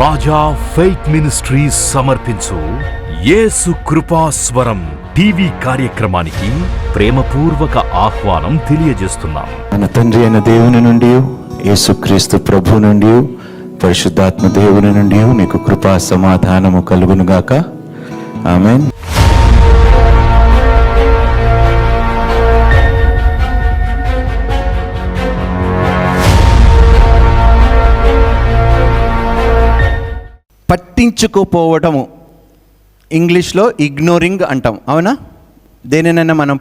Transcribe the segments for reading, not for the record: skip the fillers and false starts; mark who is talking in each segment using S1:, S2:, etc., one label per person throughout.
S1: రాజా faith ministries సమర్పించు యేసు కృపాస్వరం TV కార్యక్రమానికి ప్రేమపూర్వక ఆహ్వానం తెలియజేస్తున్నాం.
S2: మన తండ్రి అయిన దేవుని నుండి, యేసుక్రీస్తు ప్రభు నుండి, పరిశుద్ధాత్మ దేవుని నుండి మీకు కృపా సమాధానము కలుగునుగాక. ఆమేన్. పట్టించుకోపోవటము, ఇంగ్లీష్లో ఇగ్నోరింగ్ అంటాం, అవునా? దేనినైనా మనం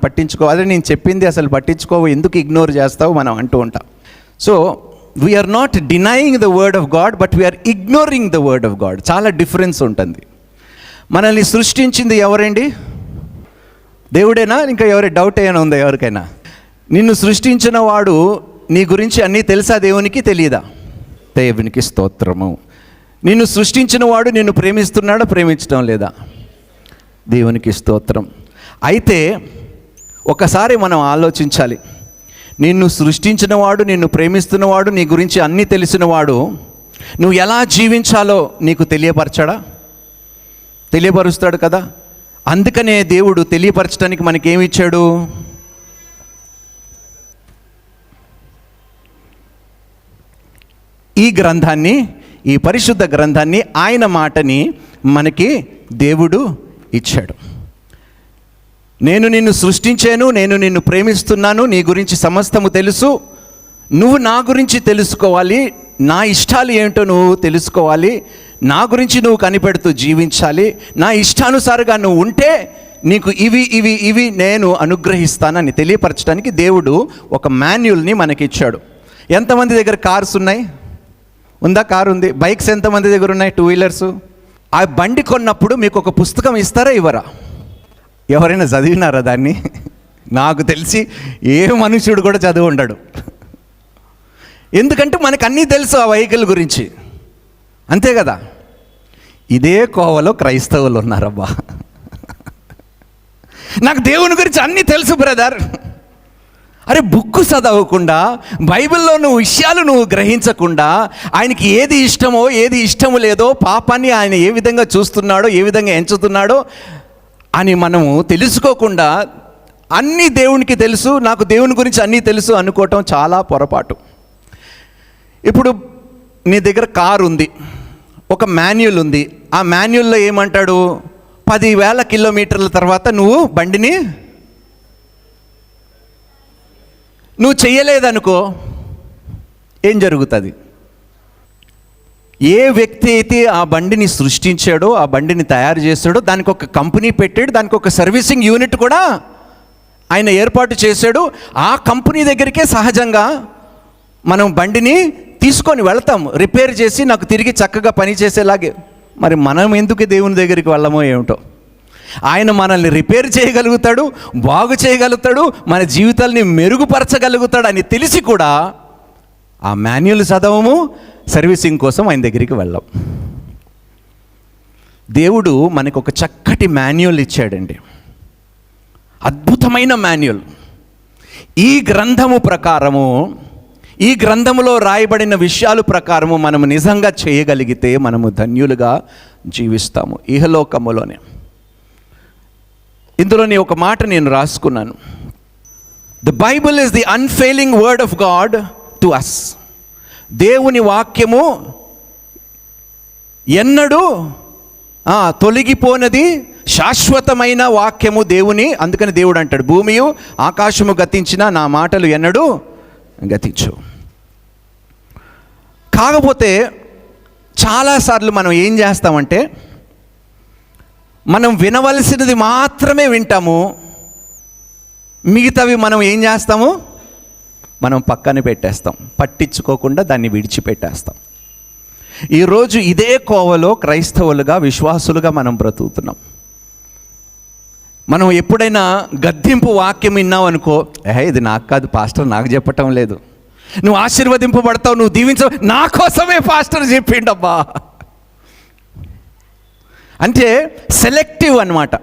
S2: అదే నేను చెప్పింది అసలు పట్టించుకోవు, ఎందుకు ఇగ్నోర్ చేస్తావు మనం అంటూ ఉంటాం. So we are not denying the word of God, but we are ignoring the word of God. చాలా డిఫరెన్స్ ఉంటుంది. మనల్ని సృష్టించింది ఎవరండి? దేవుడేనా? ఇంకా ఎవరి డౌట్ ఏమైనా ఉందా ఎవరికైనా? నిన్ను సృష్టించిన వాడు నీ గురించి అన్నీ తెలుసా? దేవునికి తెలియదా? దేవునికి స్తోత్రము. నిన్ను సృష్టించిన వాడు నిన్ను ప్రేమిస్తున్నాడా, ప్రేమించడం లేదా? దేవునికి స్తోత్రం. అయితే ఒకసారి మనం ఆలోచించాలి. నిన్ను సృష్టించినవాడు, నిన్ను ప్రేమిస్తున్నవాడు, నీ గురించి అన్నీ తెలిసినవాడు నువ్వు ఎలా జీవించాలో నీకు తెలియపరుస్తాడు కదా. అందుకనే దేవుడు తెలియపరచడానికి మనకేమి ఇచ్చాడు? ఈ గ్రంథాన్ని, ఈ పరిశుద్ధ గ్రంథాన్ని, ఆయన మాటని మనకి దేవుడు ఇచ్చాడు. నేను నిన్ను సృష్టించాను, నేను నిన్ను ప్రేమిస్తున్నాను, నీ గురించి సమస్తము తెలుసు, నువ్వు నా గురించి తెలుసుకోవాలి, నా ఇష్టాలు ఏంటో నువ్వు తెలుసుకోవాలి, నా గురించి నువ్వు కనిపెడుతూ జీవించాలి, నా ఇష్టానుసారంగా నువ్వు ఉంటే నీకు ఇవి ఇవి ఇవి నేను అనుగ్రహిస్తానని తెలియపరచడానికి దేవుడు ఒక మాన్యువల్ని మనకి ఇచ్చాడు. ఎంతమంది దగ్గర కార్స్ ఉన్నాయి? ఉందా? కారు ఉంది. బైక్స్ ఎంతమంది దగ్గర ఉన్నాయి? 2 వీలర్స్. ఆ బండి కొన్నప్పుడు మీకు ఒక పుస్తకం ఇస్తారా, ఇవ్వరా? ఎవరైనా చదివినారా దాన్ని? నాకు తెలిసి ఏ మనుషుడు కూడా చదివి ఉండడు. ఎందుకంటే మనకు అన్నీ తెలుసు ఆ వెహికల్ గురించి, అంతే కదా. ఇదే కోవలో క్రైస్తవులు ఉన్నారబ్బా. నాకు దేవుని గురించి అన్నీ తెలుసు బ్రదర్. అరే, బుక్ చదవకుండా, బైబిల్లో నువ్వు విషయాలు నువ్వు గ్రహించకుండా, ఆయనకి ఏది ఇష్టమో ఏది ఇష్టము లేదో, పాపాన్ని ఆయన ఏ విధంగా చూస్తున్నాడో, ఏ విధంగా ఎంచుతున్నాడో అని మనము తెలుసుకోకుండా అన్నీ దేవునికి తెలుసు, నాకు దేవుని గురించి అన్నీ తెలుసు అనుకోవటం చాలా పొరపాటు. ఇప్పుడు నీ దగ్గర కారు ఉంది, ఒక మాన్యువల్ ఉంది. ఆ మాన్యువల్లో ఏమంటాడు? 10,000 కిలోమీటర్ల తర్వాత నువ్వు బండిని నువ్వు చెయ్యలేదనుకో, ఏం జరుగుతుంది? ఏ వ్యక్తి అయితే ఆ బండిని సృష్టించాడో, ఆ బండిని తయారు చేశాడో, దానికి ఒక కంపెనీ పెట్టాడు, దానికి ఒక సర్వీసింగ్ యూనిట్ కూడా ఆయన ఏర్పాటు చేశాడు. ఆ కంపెనీ దగ్గరికే సహజంగా మనం బండిని తీసుకొని వెళ్తాం, రిపేర్ చేసి నాకు తిరిగి చక్కగా పనిచేసేలాగే. మరి మనం ఎందుకు దేవుని దగ్గరికి వెళ్ళమో ఏమిటో. ఆయన మనల్ని రిపేర్ చేయగలుగుతాడు, బాగు చేయగలుగుతాడు, మన జీవితాల్ని మెరుగుపరచగలుగుతాడు అని తెలిసి కూడా ఆ మాన్యువల్ చదవము, సర్వీసింగ్ కోసం ఆయన దగ్గరికి వెళ్ళాం. దేవుడు మనకు ఒక చక్కటి మాన్యువల్ ఇచ్చాడండి, అద్భుతమైన మాన్యువల్. ఈ గ్రంథము ప్రకారము, ఈ గ్రంథములో రాయబడిన విషయాల ప్రకారము మనము నిజంగా చేయగలిగితే మనము ధన్యులుగా జీవిస్తాము ఇహలోకములోనే. ఇందులోని ఒక మాట నేను రాసుకున్నాను. The Bible is the unfailing word of God to us. దేవుని వాక్యము ఎన్నడూ తొలగిపోనది, శాశ్వతమైన వాక్యము దేవుని. అందుకని దేవుడు అంటాడు, భూమియు ఆకాశము గతించిన నా మాటలు ఎన్నడూ గతించు. కాకపోతే చాలాసార్లు మనం ఏం చేస్తామంటే, మనం వినవలసినది మాత్రమే వింటాము, మిగతావి మనం ఏం చేస్తాము? మనం పక్కన పెట్టేస్తాం, పట్టించుకోకుండా దాన్ని విడిచిపెట్టేస్తాం. ఈరోజు ఇదే కోవలో క్రైస్తవులుగా, విశ్వాసులుగా మనం బ్రతుకుతున్నాం. మనం ఎప్పుడైనా గద్దింపు వాక్యం విన్నావు అనుకో, ఇది నాకు కాదు, పాస్టర్ నాకు చెప్పటం లేదు, నువ్వు ఆశీర్వదింపబడతావు, నువ్వు దీవించవు, నా కోసమే పాస్టర్ చెప్పిండబ్బా అంటే సెలెక్టివ్ అన్నమాట.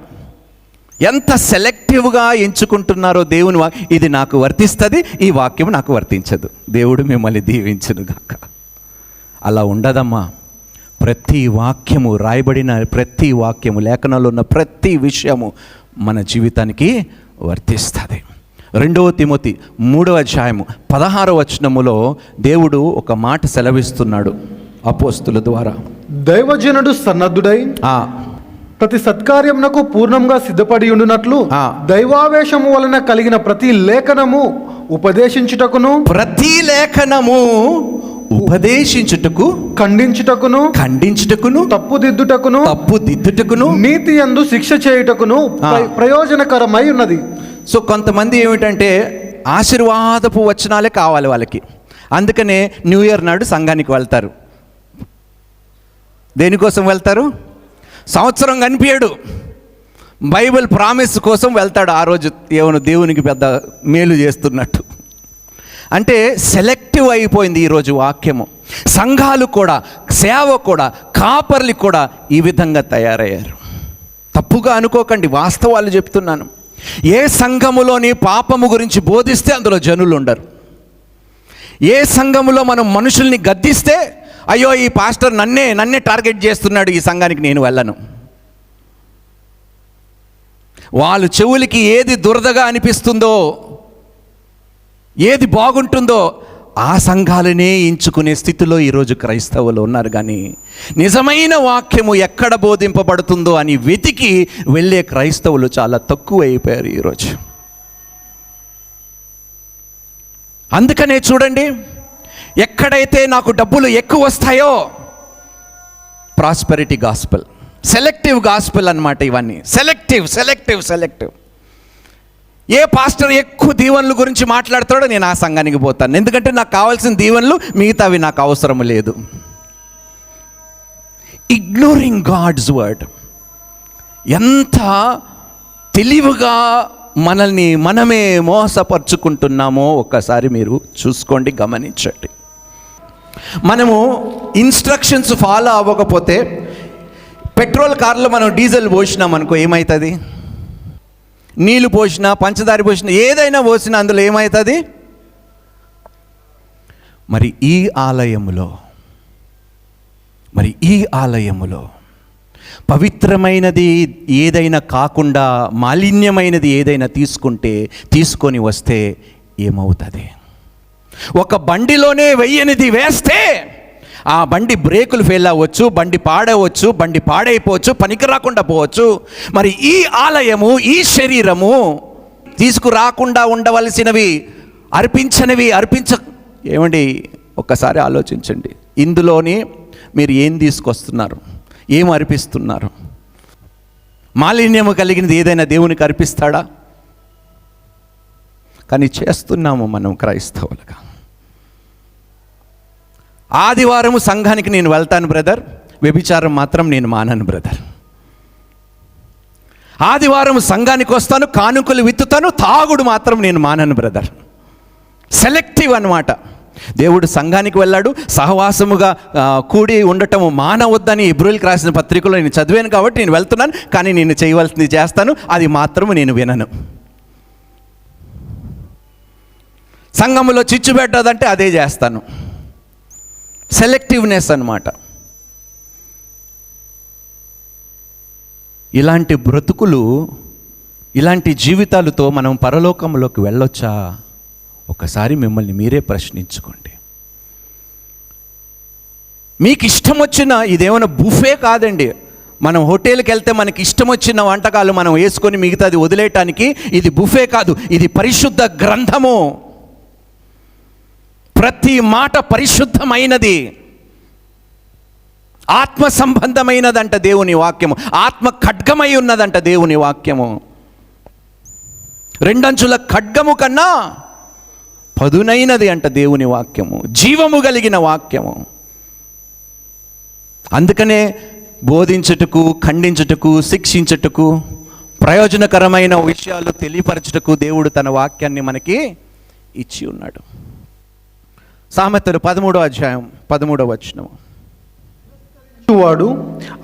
S2: ఎంత సెలెక్టివ్గా ఎంచుకుంటున్నారో దేవుని ఇది నాకు వర్తిస్తుంది, ఈ వాక్యం నాకు వర్తించదు. దేవుడు మిమ్మల్ని దీవించునుగాక. అలా ఉండదమ్మా. ప్రతి వాక్యము, రాయబడిన ప్రతి వాక్యము, లేఖనంలో ఉన్న ప్రతి విషయము మన జీవితానికి వర్తిస్తుంది. 2 తిమోతి 3వ అధ్యాయము 16వ వచనములో దేవుడు ఒక మాట సెలవిస్తున్నాడు అపోస్తుల ద్వారా.
S3: దైవజనుడు సన్నద్ధుడై ప్రతి సత్కార్యమునకు పూర్ణంగా సిద్ధపడి ఉండునట్లు దైవావేశము వలన కలిగిన ప్రతి లేఖనము ఉపదేశించుటకును,
S2: ప్రతి లేఖనము ఉపదేశించుటకు, ఖండించుటకును, తప్పుదిద్దుటకును,
S3: నీతి యందు శిక్ష చేయుటకును ప్రయోజనకరమై ఉన్నది.
S2: సో కొంతమంది ఏమిటంటే ఆశీర్వాదపు వచనాలే కావాలి వాళ్ళకి. అందుకనే న్యూ ఇయర్ నాడు సంఘానికి వెళ్తారు. దేనికోసం వెళ్తారు? సంవత్సరం కనిపించడు, బైబిల్ ప్రామిస్ కోసం వెళ్తాడు. ఆ రోజు ఏమన్నా దేవునికి పెద్ద మేలు చేస్తున్నట్టు. అంటే సెలెక్టివ్ అయిపోయింది ఈరోజు వాక్యము. సంఘాలు కూడా, సేవ కూడా, కాపర్లు కూడా ఈ విధంగా తయారయ్యారు. తప్పుగా అనుకోకండి, వాస్తవాలు చెప్తున్నాను. ఏ సంఘములోని పాపము గురించి బోధిస్తే అందులో జనులు ఉండరు. ఏ సంఘములో మనం మనుషుల్ని గద్దిస్తే, అయ్యో ఈ పాస్టర్ నన్నే టార్గెట్ చేస్తున్నాడు, ఈ సంఘానికి నేను వెళ్ళను. వాళ్ళ చెవులకి ఏది దురదగా అనిపిస్తుందో, ఏది బాగుంటుందో ఆ సంఘాలనే ఎంచుకునే స్థితిలో ఈరోజు క్రైస్తవులు ఉన్నారు. కానీ నిజమైన వాక్యము ఎక్కడ బోధింపబడుతుందో అని వెతికి వెళ్ళే క్రైస్తవులు చాలా తక్కువ అయిపోయారు ఈరోజు. అందుకనే చూడండి, ఎక్కడైతే నాకు డబ్బులు ఎక్కువ వస్తాయో, ప్రాస్పెరిటీ గాస్పెల్, సెలెక్టివ్ గాస్పెల్ అన్నమాట ఇవన్నీ. సెలెక్టివ్. ఏ పాస్టర్ ఎక్కువ దీవెనల గురించి మాట్లాడతాడో నేను ఆ సంఘానికి పోతాను, ఎందుకంటే నాకు కావాల్సిన దీవెనలు, మిగతావి నాకు అవసరం లేదు. Ignoring God's word. ఎంత తెలివిగా మనల్ని మనమే మోసపరుచుకుంటున్నామో ఒక్కసారి మీరు చూసుకోండి, గమనించండి. మనము ఇన్స్ట్రక్షన్స్ ఫాలో అవ్వకపోతే, పెట్రోల్ కార్లో మనం డీజిల్ పోసినాం అనుకో, ఏమవుతుంది? నీళ్ళు పోసినా, పంచదార పోసినా, ఏదైనా పోసినా అందులో ఏమవుతుంది? మరి ఈ ఆలయములో పవిత్రమైనది ఏదైనా కాకుండా మాలిన్యమైనది ఏదైనా తీసుకొని వస్తే ఏమవుతుంది? ఒక బండిలోనే వెయ్యనిది వేస్తే ఆ బండి బ్రేకులు ఫెయిల్ అవ్వచ్చు, బండి పాడవచ్చు, బండి పాడైపోవచ్చు, పనికి రాకుండా పోవచ్చు. మరి ఈ ఆలయము, ఈ శరీరము తీసుకురాకుండా ఉండవలసినవి, ఏమండి ఒక్కసారి ఆలోచించండి. ఇందులోని మీరు ఏం తీసుకొస్తున్నారు, ఏం అర్పిస్తున్నారు? మాలిన్యము కలిగినది ఏదైనా దేవునికి అర్పిస్తాడా? కానీ చేస్తున్నాము మనం క్రైస్తవులుగా. ఆదివారము సంఘానికి నేను వెళ్తాను బ్రదర్, వ్యభిచారం మాత్రం నేను మానను బ్రదర్. ఆదివారం సంఘానికి వస్తాను, కానుకలు విత్తుతాను, తాగుడు మాత్రం నేను మానను బ్రదర్. సెలెక్టివ్ అన్నమాట. దేవుడు సంఘానికి వెళ్ళాడు, సహవాసముగా కూడి ఉండటము మానవద్దని హెబ్రీయులకు రాసిన పత్రికలో నేను చదివాను కాబట్టి నేను వెళ్తున్నాను. కానీ నేను చేయవలసింది చేస్తాను, అది మాత్రము నేను వినను. సంఘములో చిచ్చు పెట్టదంటే అదే చేస్తాను. సెలెక్టివ్నెస్ అన్నమాట. ఇలాంటి బ్రతుకులు, ఇలాంటి జీవితాలతో మనం పరలోకంలోకి వెళ్ళొచ్చా? ఒకసారి మిమ్మల్ని మీరే ప్రశ్నించుకోండి. మీకు ఇష్టం వచ్చిన, ఇదేమైనా బుఫే కాదండి. మనం హోటల్కి వెళ్తే మనకి ఇష్టం వచ్చిన వంటకాలు మనం వేసుకొని మిగతాది వదిలేయటానికి ఇది బుఫే కాదు, ఇది పరిశుద్ధ గ్రంథము. ప్రతి మాట పరిశుద్ధమైనది, ఆత్మ సంబంధమైనదంట దేవుని వాక్యము. ఆత్మ ఖడ్గమై ఉన్నదంట దేవుని వాక్యము. 2 అంచుల ఖడ్గము కన్నా పదునైనది అంట దేవుని వాక్యము, జీవము కలిగిన వాక్యము. అందుకనే బోధించుటకు, ఖండించుటకు, శిక్షించుటకు, ప్రయోజనకరమైన విషయాలు తెలియపరచుటకు దేవుడు తన వాక్యాన్ని మనకి ఇచ్చి ఉన్నాడు. సామెతలు 13వ అధ్యాయం 13వ వచనం.
S3: వాడు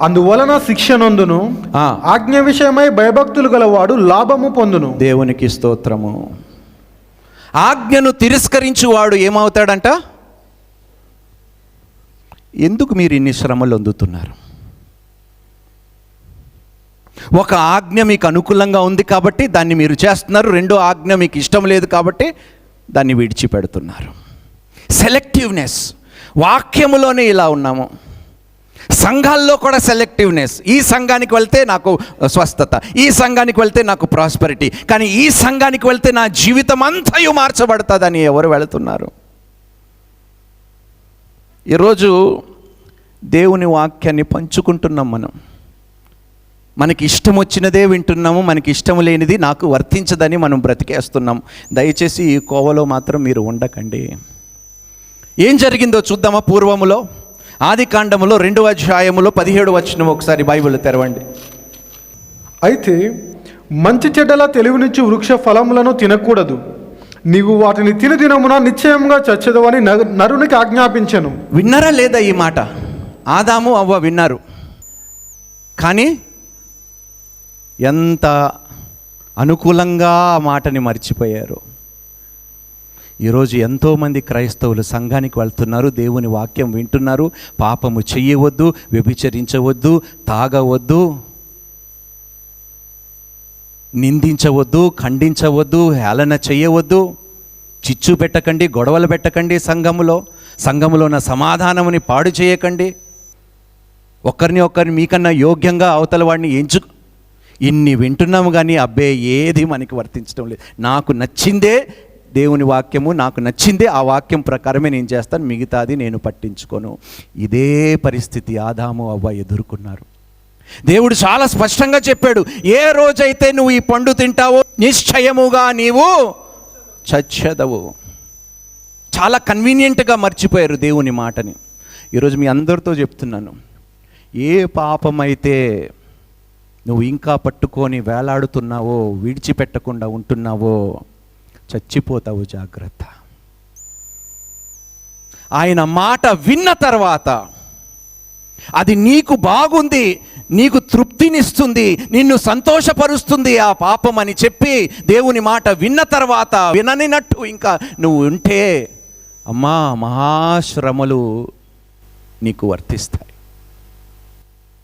S3: అందువలన శిక్ష నొందును, ఆజ్ఞ విషయమై భయభక్తులు గలవాడు లాభము పొందును.
S2: దేవునికి స్తోత్రము. ఆజ్ఞను తిరస్కరించువాడు ఏమవుతాడంట? ఎందుకు మీరు ఇన్ని శ్రమలు పొందుతున్నారు? ఒక ఆజ్ఞ మీకు అనుకూలంగా ఉంది కాబట్టి దాన్ని మీరు చేస్తున్నారు, రెండో ఆజ్ఞ మీకు ఇష్టం లేదు కాబట్టి దాన్ని విడిచిపెడుతున్నారు. సెలెక్టివ్నెస్. వాక్యములోనే ఇలా ఉన్నాము, సంఘాల్లో కూడా సెలెక్టివ్నెస్. ఈ సంఘానికి వెళ్తే నాకు స్వస్థత, ఈ సంఘానికి వెళ్తే నాకు ప్రాస్పెరిటీ, కానీ ఈ సంఘానికి వెళ్తే నా జీవితం అంతయు మార్చబడుతుందని ఎవరు వెళుతున్నారు? ఈరోజు దేవుని వాక్యాన్ని పంచుకుంటున్నాం మనం. మనకి ఇష్టం వచ్చినదే వింటున్నాము, మనకి ఇష్టం లేనిది నాకు వర్తించదని మనం బ్రతికేస్తున్నాం. దయచేసి ఈ కోవలో మాత్రం మీరు ఉండకండి. ఏం జరిగిందో చూద్దామా? పూర్వములో ఆదికాండములో 2వ అధ్యాయములో 17వ వచనం ఒకసారి బైబిల్ తెరవండి.
S3: అయితే మంచి చెడ్డల తెలివినిచ్చు వృక్ష ఫలములను తినకూడదు, నీవు వాటిని తిని దినమున నిశ్చయంగా చచ్చెదవని నరునికి ఆజ్ఞాపించెను.
S2: విన్నారా లేదా ఈ మాట? ఆదాము అవ్వ విన్నారు, కానీ ఎంత అనుకూలంగా ఆ మాటని మర్చిపోయారు. ఈరోజు ఎంతోమంది క్రైస్తవులు సంఘానికి వెళ్తున్నారు, దేవుని వాక్యం వింటున్నారు, పాపము చెయ్యవద్దు, వ్యభిచరించవద్దు, తాగవద్దు, నిందించవద్దు, ఖండించవద్దు, హేళన చేయవద్దు, చిచ్చు పెట్టకండి, గొడవలు పెట్టకండి, సంఘములో ఉన్న సమాధానముని పాడు చేయకండి, ఒకరిని మీకన్నా యోగ్యంగా అవతల వాడిని ఇన్ని వింటున్నాము, కానీ అబ్బే ఏది మనకి వర్తించడం లేదు. నాకు నచ్చిందే దేవుని వాక్యము, నాకు నచ్చిందే ఆ వాక్యం ప్రకారమే నేను చేస్తాను, మిగతాది నేను పట్టించుకోను. ఇదే పరిస్థితి ఆదాము అవ్వ ఎదుర్కొన్నారు. దేవుడు చాలా స్పష్టంగా చెప్పాడు, ఏ రోజైతే నువ్వు ఈ పండు తింటావో నిశ్చయముగా నీవు చచ్చెదవు. చాలా కన్వీనియంట్గా మర్చిపోయారు దేవుని మాటని. ఈరోజు మీ అందరితో చెప్తున్నాను, ఏ పాపమైతే నువ్వు ఇంకా పట్టుకొని వేలాడుతున్నావో, విడిచిపెట్టకుండా ఉంటున్నావో, చచ్చిపోతావు, జాగ్రత్త. ఆయన మాట విన్న తర్వాత అది నీకు బాగుంది, నీకు తృప్తినిస్తుంది, నిన్ను సంతోషపరుస్తుంది ఆ పాపం అని చెప్పి దేవుని మాట విన్న తర్వాత విననినట్టు ఇంకా నువ్వు ఉంటే అమ్మా మహాశ్రమలు నీకు వర్తిస్తాయి.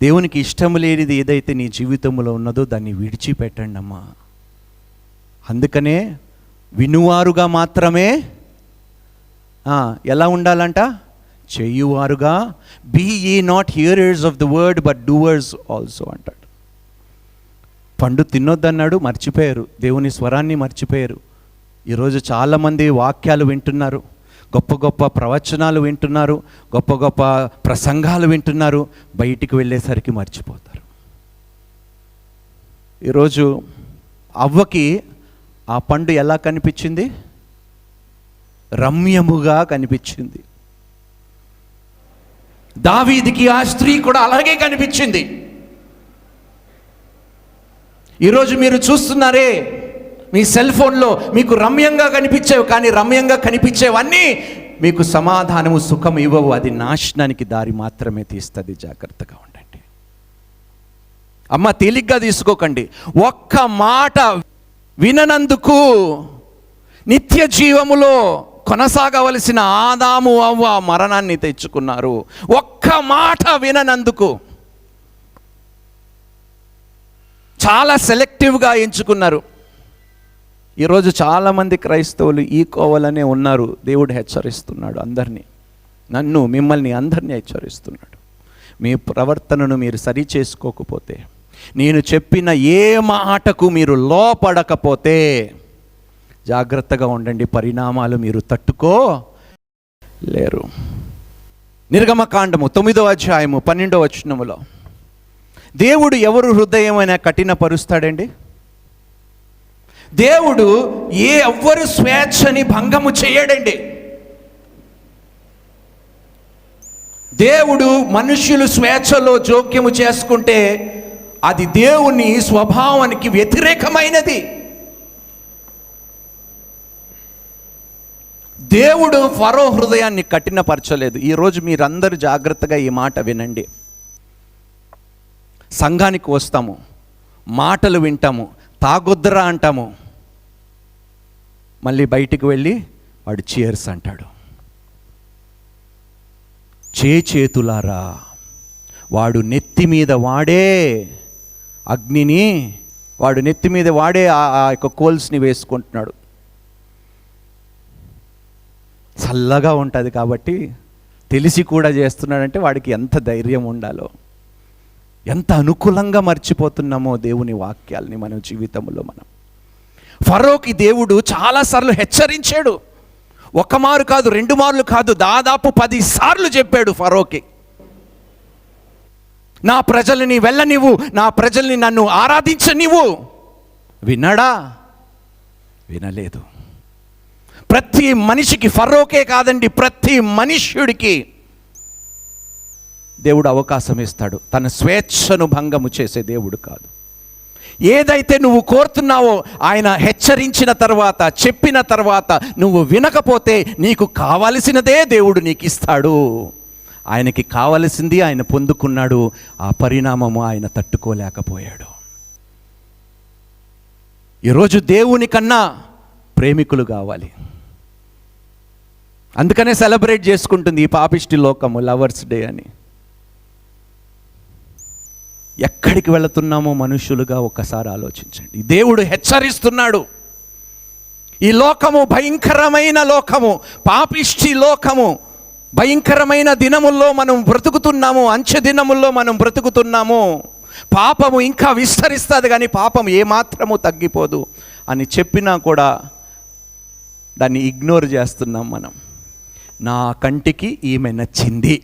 S2: దేవునికి ఇష్టం లేనిది ఏదైతే నీ జీవితంలో ఉన్నదో దాన్ని విడిచిపెట్టండి అమ్మా. అందుకనే వినువారుగా మాత్రమే ఎలా ఉండాలంట? చేయువారుగా. Be ye not hearers of the word but doers also అంటాడు. పండు తినొద్దన్నాడు, మర్చిపోయారు, దేవుని స్వరాన్ని మర్చిపోయారు. ఈరోజు చాలామంది వాక్యాలు వింటున్నారు, గొప్ప గొప్ప ప్రవచనాలు వింటున్నారు, గొప్ప గొప్ప ప్రసంగాలు వింటున్నారు, బయటికి వెళ్ళేసరికి మర్చిపోతారు. ఈరోజు అవ్వకి ఆ పండు ఎలా కనిపించింది? రమ్యముగా కనిపించింది. దావీదుకి ఆ స్త్రీ కూడా అలాగే కనిపించింది. ఈరోజు మీరు చూస్తున్నారే మీ సెల్ ఫోన్లో మీకు రమ్యంగా కనిపించేవి, కానీ రమ్యంగా కనిపించేవన్నీ మీకు సమాధానము, సుఖం ఇవ్వవు. అది నాశనానికి దారి మాత్రమే తీస్తుంది. జాగ్రత్తగా ఉండండి అమ్మ, తేలిగ్గా తీసుకోకండి. ఒక్క మాట విననందుకు నిత్య జీవములో కొనసాగవలసిన ఆదాము అవ్వ మరణాన్ని తెచ్చుకున్నారు. ఒక్క మాట విననందుకు చాలా సెలెక్టివ్గా ఎంచుకున్నారు. ఈరోజు చాలామంది క్రైస్తవులు ఈ కోవలనే ఉన్నారు. దేవుడు హెచ్చరిస్తున్నాడు అందరినీ, నన్ను, మిమ్మల్ని, అందరినీ హెచ్చరిస్తున్నాడు. మీ ప్రవర్తనను మీరు సరి చేసుకోకపోతే, నేను చెప్పిన ఏ మాటకు మీరు లోపడకపోతే జాగ్రత్తగా ఉండండి, పరిణామాలు మీరు తట్టుకోలేరు. నిర్గమకాండము 9వ అధ్యాయము 12వ వచనములో దేవుడు ఎవరు హృదయమైనా కఠినపరుస్తాడండి? దేవుడు ఎవ్వరు స్వేచ్ఛని భంగము చేయడండి. దేవుడు మనుష్యులు స్వేచ్ఛలో జోక్యము చేసుకుంటే అది దేవుని స్వభావానికి వ్యతిరేకమైనది. దేవుడు ఫరో హృదయాన్ని కఠినపరచలేదు. ఈరోజు మీరందరూ జాగ్రత్తగా ఈ మాట వినండి. సంఘానికి వస్తాము, మాటలు వింటాము, తాగొద్దురా అంటాము, మళ్ళీ బయటికి వెళ్ళి వాడు చీర్స్ అంటాడు. చేతులారా వాడు నెత్తి మీద వాడే అగ్నిని, వాడు నెత్తి మీద వాడే ఆ యొక్క కోల్స్ని వేసుకుంటున్నాడు. చల్లగా ఉంటుంది కాబట్టి తెలిసి కూడా చేస్తున్నాడంటే వాడికి ఎంత ధైర్యం ఉండాలో, ఎంత అనుకూలంగా మర్చిపోతున్నామో దేవుని వాక్యాల్ని మన జీవితంలో. మనం ఫరోకి దేవుడు చాలాసార్లు హెచ్చరించాడు. ఒక మారు కాదు, 2 మార్లు కాదు, దాదాపు 10 సార్లు చెప్పాడు ఫరోకి, నా ప్రజల్ని వెళ్ళనివ్వు, నా ప్రజల్ని నన్ను ఆరాధించనివ్వు. విన్నాడా? వినలేదు. ప్రతి మనిషికి, ఫరోకే కాదండి, ప్రతి మనుష్యుడికి దేవుడు అవకాశం ఇస్తాడు. తన స్వేచ్ఛను భంగము చేసే దేవుడు కాదు. ఏదైతే నువ్వు కోరుతున్నావో ఆయన హెచ్చరించిన తర్వాత, చెప్పిన తర్వాత నువ్వు వినకపోతే నీకు కావలసినదే దేవుడు నీకు ఇస్తాడు. ఆయనకి కావలసింది ఆయన పొందుకున్నాడు. ఆ పరిణామము ఆయన తట్టుకోలేకపోయాడు. ఈరోజు దేవుని కన్నా ప్రేమికులు కావాలి. అందుకనే సెలబ్రేట్ చేసుకుంటుంది ఈ పాపిష్టి లోకము లవర్స్ డే అని. ఎక్కడికి వెళుతున్నామో మనుషులుగా ఒక్కసారి ఆలోచించండి. దేవుడు హెచ్చరిస్తున్నాడు. ఈ లోకము భయంకరమైన లోకము, పాపిష్టి లోకము, భయంకరమైన దినముల్లో మనం బ్రతుకుతున్నాము, అంచె దినముల్లో మనం బ్రతుకుతున్నాము. పాపము ఇంకా విస్తరిస్తుంది కానీ పాపం ఏమాత్రము తగ్గిపోదు అని చెప్పినా కూడా దాన్ని ఇగ్నోర్ చేస్తున్నాం మనం. నా కంటికి ఈమె నచ్చింది,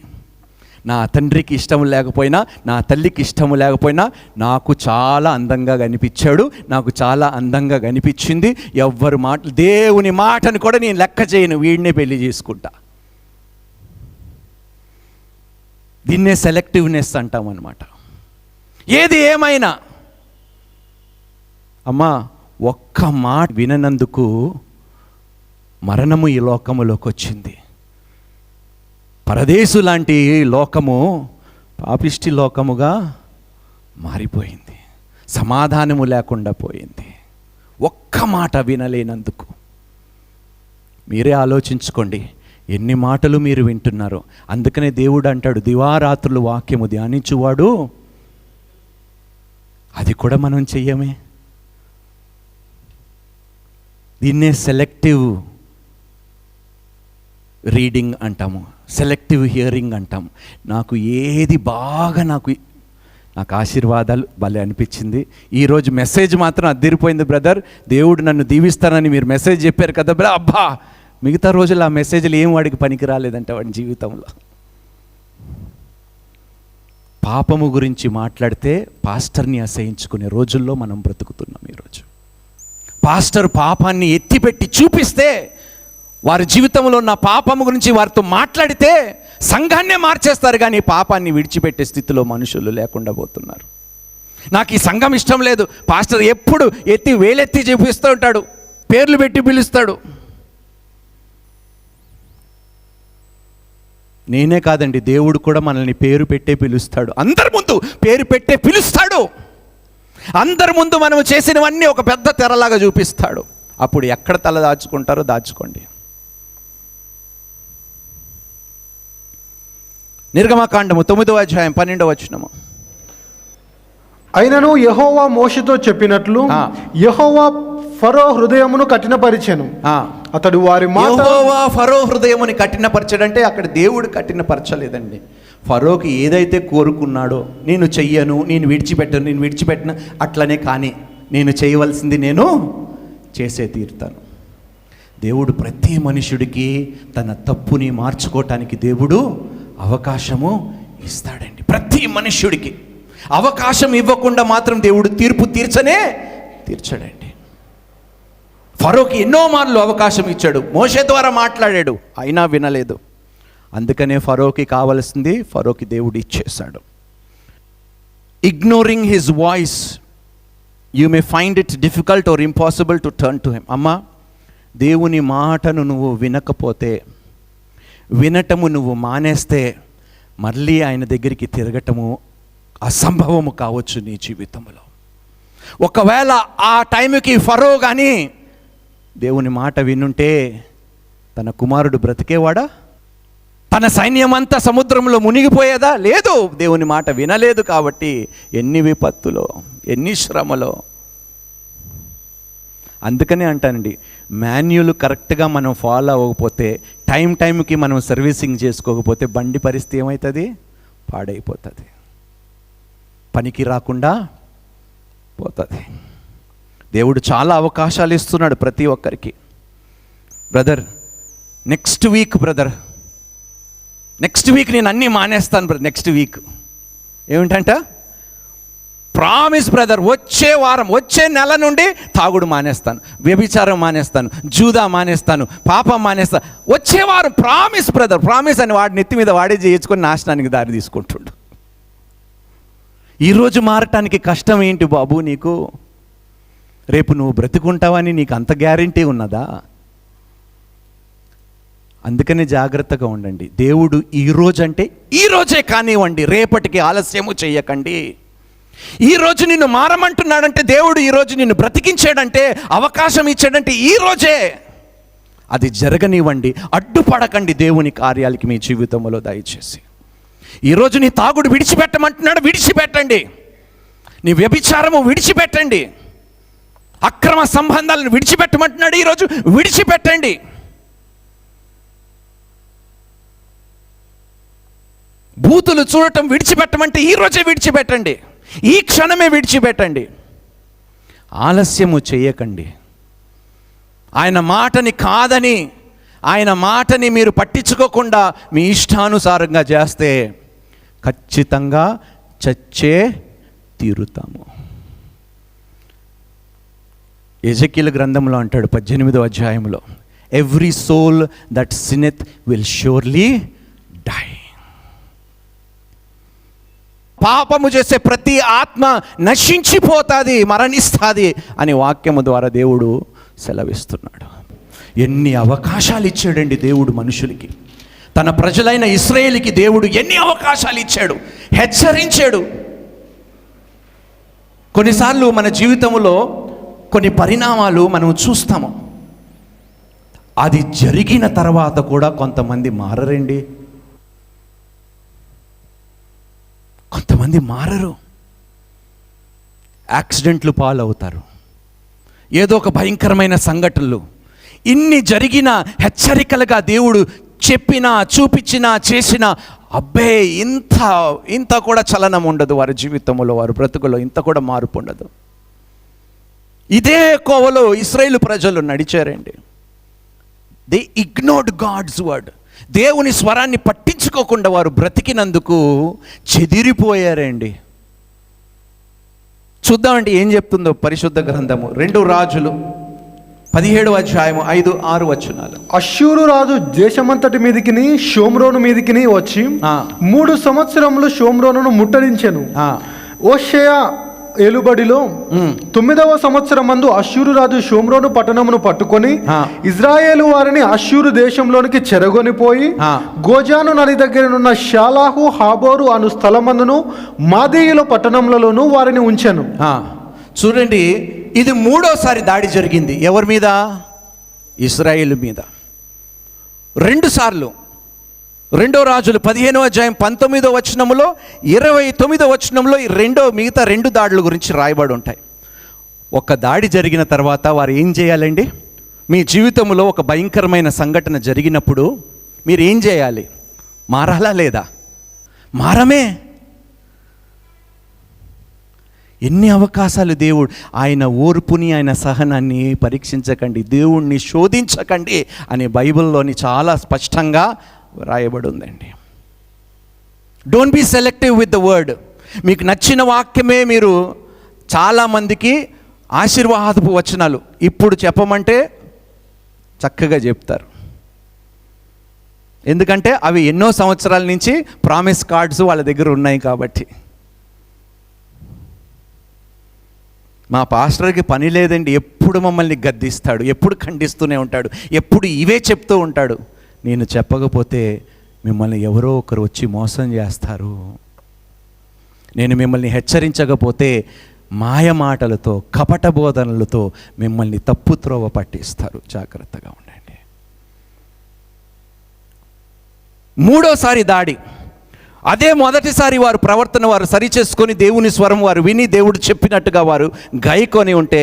S2: నా తండ్రికి ఇష్టం లేకపోయినా, నా తల్లికి ఇష్టం లేకపోయినా నాకు చాలా అందంగా కనిపించాడు, నాకు చాలా అందంగా కనిపించింది. ఎవ్వరు దేవుని మాటను కూడా నేను లెక్క చేయను, వీడినే పెళ్లి చేసుకుంటా. దీన్నే సెలెక్టివ్నెస్ అంటాం అన్నమాట. ఏది ఏమైనా అమ్మా, ఒక్క మాట విననందుకు మరణము ఈ లోకములోకి వచ్చింది. పరదేశు లాంటి లోకము పాపిష్టి లోకముగా మారిపోయింది. సమాధానము లేకుండా పోయింది ఒక్క మాట వినలేనందుకు. మీరే ఆలోచించుకోండి, ఎన్ని మాటలు మీరు వింటున్నారో. అందుకనే దేవుడు అంటాడు, దివారాత్రులు వాక్యము ధ్యానించువాడు. అది కూడా మనం చెయ్యమే. దీన్నే సెలెక్టివ్ రీడింగ్ అంటాము, సెలెక్టివ్ హియరింగ్ అంటాము. నాకు ఏది బాగా నాకు ఆశీర్వాదాలు భలే అనిపించింది. ఈరోజు మెసేజ్ మాత్రం అదిరిపోయింది బ్రదర్, దేవుడు నన్ను దీవిస్తానని మీరు మెసేజ్ చెప్పారు కదా బ్రా, అబ్బా మిగతా రోజులు ఆ మెసేజ్లు ఏం వాడికి పనికి రాలేదంటే వాడి జీవితంలో. పాపము గురించి మాట్లాడితే పాస్టర్ని అసహించుకునే రోజుల్లో మనం బ్రతుకుతున్నాం ఈరోజు. పాస్టర్ పాపాన్ని ఎత్తిపెట్టి చూపిస్తే, వారి జీవితంలో ఉన్న పాపము గురించి వారితో మాట్లాడితే సంఘాన్నే మార్చేస్తారు, కానీ పాపాన్ని విడిచిపెట్టే స్థితిలో మనుషులు లేకుండా పోతున్నారు. నాకు ఈ సంఘం ఇష్టం లేదు, పాస్టర్ ఎప్పుడు వేలెత్తి చూపిస్తూ ఉంటాడు, పేర్లు పెట్టి పిలుస్తాడు. నేనే కాదండి, దేవుడు కూడా మనల్ని పేరు పెట్టే పిలుస్తాడు. అందరి ముందు పేరు పెట్టే పిలుస్తాడు. అందరి ముందు మనం చేసినవన్నీ ఒక పెద్ద తెరలాగా చూపిస్తాడు. అప్పుడు ఎక్కడ తల దాచుకుంటారో దాచుకోండి. నిర్గమకాండము 9వ అధ్యాయం 12వ వచనము.
S3: అయినను యెహోవా మోషేతో చెప్పినట్లు యెహోవా ఫరో హృదయమును కఠినపరిచెను. అతడు వారి మాట,
S2: యెహోవా ఫరో హృదయముని కఠినపరచడంటే అక్కడ దేవుడు కఠినపరచలేదండి. ఫరోకి ఏదైతే కోరుకున్నాడో, నేను చెయ్యను, నేను విడిచిపెట్టను అట్లనే, కానీ నేను చేయవలసింది నేను చేసే తీరుతాను. దేవుడు ప్రతి మనుషుడికి తన తప్పుని మార్చుకోవటానికి దేవుడు అవకాశము ఇస్తాడండి. ప్రతి మనుష్యుడికి అవకాశం ఇవ్వకుండా మాత్రం దేవుడు తీర్పు తీర్చడండి. ఫరోకి ఎన్నో మార్లు అవకాశం ఇచ్చాడు, మోషే ద్వారా మాట్లాడాడు, అయినా వినలేదు. అందుకనే ఫరోకి కావలసింది ఫరోకి దేవుడు ఇచ్చేశాడు. Ignoring his voice, you may find it difficult or impossible to turn to him. అమ్మా, దేవుని మాటను నువ్వు వినకపోతే, వినటము నువ్వు మానేస్తే, మళ్ళీ ఆయన దగ్గరికి తిరగటము అసంభవము కావచ్చు నీ జీవితంలో. ఒకవేళ ఆ టైంకి ఫరో కానీ దేవుని మాట వినుంటే తన కుమారుడు బ్రతికేవాడా? తన సైన్యం అంతా సముద్రంలో మునిగిపోయేదా? లేదు. దేవుని మాట వినలేదు కాబట్టి ఎన్ని విపత్తులో, ఎన్ని శ్రమలో. అందుకనే అంటానండి, మాన్యువల్ కరెక్ట్గా మనం ఫాలో అవ్వకపోతే, టైంకి మనం సర్వీసింగ్ చేసుకోకపోతే బండి పరిస్థితి ఏమవుతుంది? పాడైపోతుంది, పనికి రాకుండా పోతుంది. దేవుడు చాలా అవకాశాలు ఇస్తున్నాడు ప్రతి ఒక్కరికి. బ్రదర్, నెక్స్ట్ వీక్ నేను అన్నీ మానేస్తాను బ్రదర్. నెక్స్ట్ వీక్ ఏమిటంట? ప్రామిస్ బ్రదర్, వచ్చే వారం, వచ్చే నెల నుండి తాగుడు మానేస్తాను, వ్యభిచారం మానేస్తాను, జూదా మానేస్తాను, పాపం మానేస్తాను, వచ్చే వారం ప్రామిస్ బ్రదర్, ప్రామిస్ అని వాడి నెత్తి మీద వాడే చేయించుకొని నాశనానికి దారి తీసుకుంటుండు. ఈరోజు మారటానికి కష్టం ఏంటి బాబు నీకు? రేపు నువ్వు బ్రతికుంటావని నీకు అంత గ్యారంటీ ఉన్నదా? అందుకనే జాగ్రత్తగా ఉండండి. దేవుడు ఈరోజు అంటే ఈరోజే కానివ్వండి, రేపటికి ఆలస్యము చెయ్యకండి. ఈరోజు నిన్ను మారమంటున్నాడంటే, దేవుడు ఈరోజు నిన్ను బ్రతికించాడంటే, అవకాశం ఇచ్చాడంటే ఈరోజే. అది జరగనివ్వండి, అడ్డుపడకండి దేవుని కార్యాలకి మీ జీవితంలో. దయచేసి ఈరోజు నీ తాగుడు విడిచిపెట్టమంటున్నాడు, విడిచిపెట్టండి. నీ వ్యభిచారము విడిచిపెట్టండి. అక్రమ సంబంధాలను విడిచిపెట్టమంటున్నాడు, ఈరోజు విడిచిపెట్టండి. బూతులు చూడటం విడిచిపెట్టమంటే ఈరోజే విడిచిపెట్టండి, ఈ క్షణమే విడిచిపెట్టండి. ఆలస్యము చేయకండి. ఆయన మాటని కాదని, ఆయన మాటని మీరు పట్టించుకోకుండా మీ ఇష్టానుసారంగా చేస్తే ఖచ్చితంగా చచ్చే తీరుతాము. ఎజెకీలు గ్రంథంలో అంటాడు 18వ అధ్యాయంలో, every soul that sinneth will surely die. పాపము చేసే ప్రతి ఆత్మ నశించిపోతుంది, మరణిస్తుంది అని వాక్యము ద్వారా దేవుడు సెలవిస్తున్నాడు. ఎన్ని అవకాశాలు ఇచ్చాడండి దేవుడు మనుషులకి. తన ప్రజలైన ఇశ్రాయేలుకి దేవుడు ఎన్ని అవకాశాలు ఇచ్చాడు, హెచ్చరించాడు. కొన్నిసార్లు మన జీవితంలో కొన్ని పరిణామాలు మనం చూస్తాము, అది జరిగిన తర్వాత కూడా కొంతమంది మారరండి. కొంతమంది మారరు, యాక్సిడెంట్లు పాలవుతారు, ఏదో ఒక భయంకరమైన సంఘటనలు. ఇన్ని జరిగిన హెచ్చరికలుగా దేవుడు చెప్పినా, చూపించినా, చేసినా, అబ్బే ఇంత కూడా చలనం ఉండదు వారి జీవితంలో, వారి బ్రతుకులో ఇంత కూడా మార్పు ఉండదు. ఇదే కోవలో ఇశ్రాయేలు ప్రజలు నడిచారండి. They ignored God's word. దేవుని స్వరాన్ని పట్టించుకోకుండా వారు బ్రతికినందుకు చెదిరిపోయారండి. చూద్దామండి ఏం చెప్తుందో పరిశుద్ధ గ్రంథము. 2 రాజులు 17వ అధ్యాయము 5-6 వచనాలు.
S3: అష్షూరు రాజు దేశమంతటి మీదికిని షోమ్రోను మీదికిని వచ్చి 3 సంవత్సరములు షోమ్రోనును ముట్టడించెను. హోషేయ ఏలుబడిలో 9వ సంవత్సరం మందు అష్షూరు రాజు షోమ్రోను పట్టణమును పట్టుకొని ఇజ్రాయేలు వారిని అష్షూరు దేశంలోనికి చెరగొనిపోయి గోజాను నది దగ్గరనున్న షాలాహు హాబోరు అను స్థలమందును మాదీయుల పట్టణంలోను వారిని ఉంచెను.
S2: చూడండి, ఇది 3వసారి దాడి జరిగింది. ఎవరి మీద? ఇశ్రాయేలు మీద. 2 సార్లు. 2 రాజులు 15వ అధ్యాయం 19వ వచనములో, 29వ వచనంలో ఈ మిగతా 2 దాడుల గురించి రాయబడి ఉంటాయి. ఒక దాడి జరిగిన తర్వాత వారు ఏం చేయాలండి? మీ జీవితంలో ఒక భయంకరమైన సంఘటన జరిగినప్పుడు మీరు ఏం చేయాలి? మారాలా లేదా? మారమే. ఎన్ని అవకాశాలు దేవుడు. ఆయన ఓర్పుని, ఆయన సహనాన్ని పరీక్షించకండి, దేవుణ్ణి శోధించకండి అని బైబిల్లోని చాలా స్పష్టంగా రాయబడి ఉందండి. Don't be selective with the word. మీకు నచ్చిన వాక్యమే మీరు, చాలామందికి ఆశీర్వాదపు వచనాలు ఇప్పుడు చెప్పమంటే చక్కగా చెప్తారు. ఎందుకంటే అవి ఎన్నో సంవత్సరాల నుంచి ప్రామిస్ కార్డ్స్ వాళ్ళ దగ్గర ఉన్నాయి కాబట్టి. మా పాస్టర్కి పని లేదండి, ఎప్పుడు మమ్మల్ని గద్దిస్తాడు, ఎప్పుడు ఖండిస్తూనే ఉంటాడు, ఎప్పుడు ఇవే చెప్తూ ఉంటాడు. నేను చెప్పకపోతే మిమ్మల్ని ఎవరో ఒకరు వచ్చి మోసం చేస్తారు. నేను మిమ్మల్ని హెచ్చరించకపోతే మాయ మాటలతో, కపట బోధనలతో మిమ్మల్ని తప్పుత్రోవ పట్టిస్తారు. జాగ్రత్తగా ఉండండి. మూడోసారి దాడి. అదే మొదటిసారి వారు ప్రవర్తన వారు సరిచేసుకొని దేవుని స్వరం వారు విని దేవుడు చెప్పినట్టుగా వారు గాయకొని ఉంటే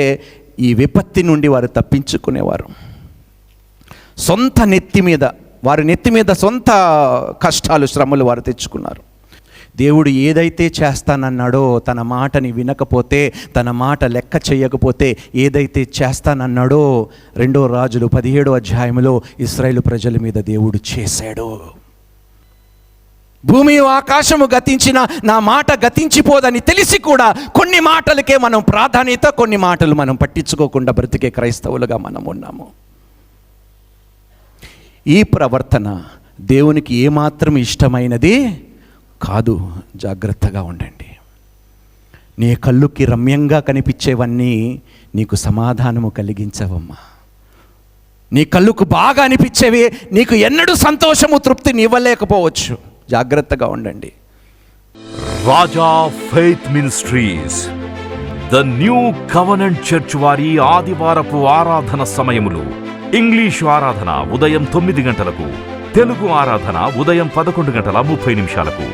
S2: ఈ విపత్తి నుండి వారు తప్పించుకునేవారు. సొంత నెత్తి మీద సొంత కష్టాలు శ్రమలు వారు తెచ్చుకున్నారు. దేవుడు ఏదైతే చేస్తానన్నాడో, తన మాటని వినకపోతే, తన మాట లెక్క చేయకపోతే, ఏదైతే చేస్తానన్నాడో 2 రాజులు 17వ అధ్యాయంలో ఇశ్రాయేలు ప్రజల మీద దేవుడు చేశాడు. భూమి ఆకాశము గతించిన నా మాట గతించిపోదని తెలిసి కూడా కొన్ని మాటలకే మనం ప్రాధాన్యత, కొన్ని మాటలు మనం పట్టించుకోకుండా బ్రతికే క్రైస్తవులుగా మనం ఉన్నాము. ఈ ప్రవర్తన దేవునికి ఏమాత్రం ఇష్టమైనది కాదు. జాగ్రత్తగా ఉండండి. నీ కళ్ళుకి రమ్యంగా కనిపించేవన్నీ నీకు సమాధానము కలిగించవమ్మా. నీ కళ్ళుకు బాగా అనిపించేవి నీకు ఎన్నడూ సంతోషము తృప్తిని ఇవ్వలేకపోవచ్చు. జాగ్రత్తగా ఉండండి.
S1: Raja faith ministries the new covenant church వారి ఆదివారపు ఆరాధన సమయములు: ఇంగ్లీషు ఆరాధన ఉదయం 9 గంటలకు, తెలుగు ఆరాధన ఉదయం 11:30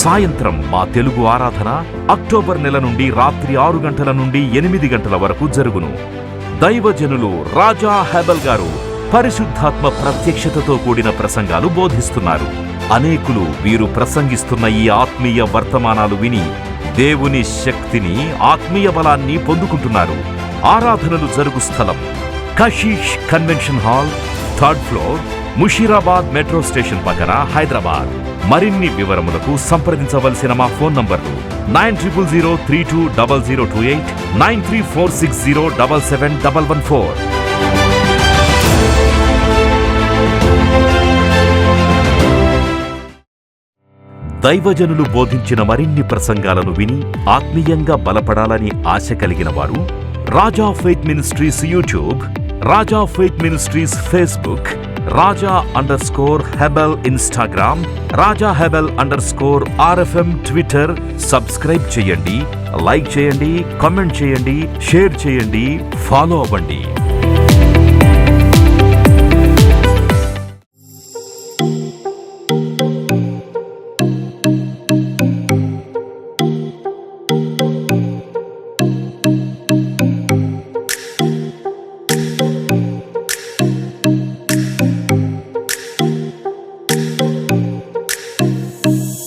S1: సాయంత్రం మా తెలుగు ఆరాధన అక్టోబర్ నెల నుండి రాత్రి 6 గంటల నుండి 8 గంటల వరకు జరుగును. దైవజనులు రాజా హెబెల్ గారు పరిశుద్ధాత్మ ప్రత్యక్షతతో కూడిన ప్రసంగాలు బోధిస్తున్నారు. అనేకులు వీరు ప్రసంగిస్తున్న ఈ ఆత్మీయ వర్తమానాలు విని దేవుని శక్తిని, ఆత్మీయ బలాన్ని పొందుకుంటున్నారు. ఆరాధనలు జరుగు స్థలం Kashish convention hall, 3rd floor, Musheerabad metro station పక్కన, హైదరాబాద్. మరిన్ని వివరములకు సంప్రదించవలసిన మా ఫోన్ నంబర్లు 9000320028, 9346077114. దైవజనులు బోధించిన మరిన్ని ప్రసంగాలను విని ఆత్మీయంగా బలపడాలని ఆశ కలిగిన వారు Raja faith ministries YouTube, Raja faith ministries Facebook, Raja Hebel Instagram, Raja Hebel RFM Twitter subscribe చేయండి, లైక్ చేయండి, కామెంట్ చేయండి, షేర్ చేయండి, ఫాలో అవ్వండి.